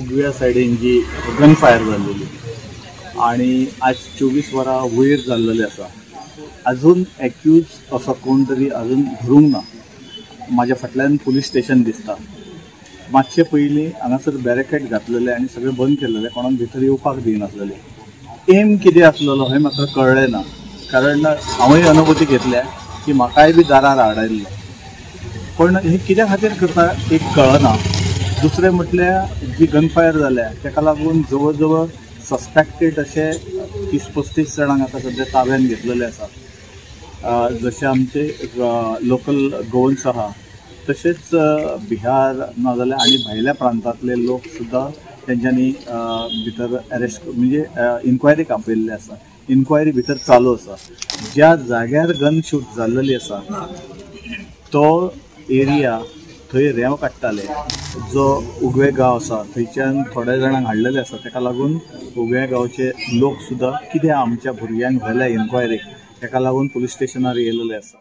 उजव्या सायडीन जी gun fire जाल्लेली आणि आज 24 वरां वयर जाल्लेली आसा. अजून एक्यूज असो कोण तरी अजून धरूंक ना. माझ्या फाटल्यान पुलीस स्टेशन दिसता. मातशे पयलीं हांगासर बॅरिकेड घातलेले आनी सगळें बंद केल्लेले, कोणाक भितर येवपाक दिनासलेले. एम कितें आसलेलो हें म्हाका कळ्ळें ना, कारण हांवूय अनुभूती घेतल्या की म्हाकाय बी दारार हाडयल्लें. पण हे कित्या खातीर करता एक कळना. दुसरें म्हटल्यार जी गनफायर जाल्या ताका लागून जवळ जवळ सस्पेक्टेड अशे 30-35 जाणांक आतां सध्या ताब्यान घेतलेले आसा. जशे आमचे लोकल गोवन्स आहा तशेंच बिहार नाजाल्यार आनी भायल्या प्रांतांतले लोक सुद्दां तेंच्यांनी भितर अरेस्ट म्हणजे इन्क्वायरीक आपयल्ले आसा. इन्क्वायरी भितर चालू आसा. ज्या जाग्यार गन शूट जाल्लेली आसा तो एरिया थंय रेंव काडटाले. जो उगवे गांव आसा थंयच्यान थोड्या जाणांक हाडलेले आसा. ताका लागून उगव्या गांवचे लोक सुद्दां कित्याक आमच्या भुरग्यांक व्हेल्या इन्क्वायरीक ताका लागून पुलीस स्टेशनार येयलेले आसा.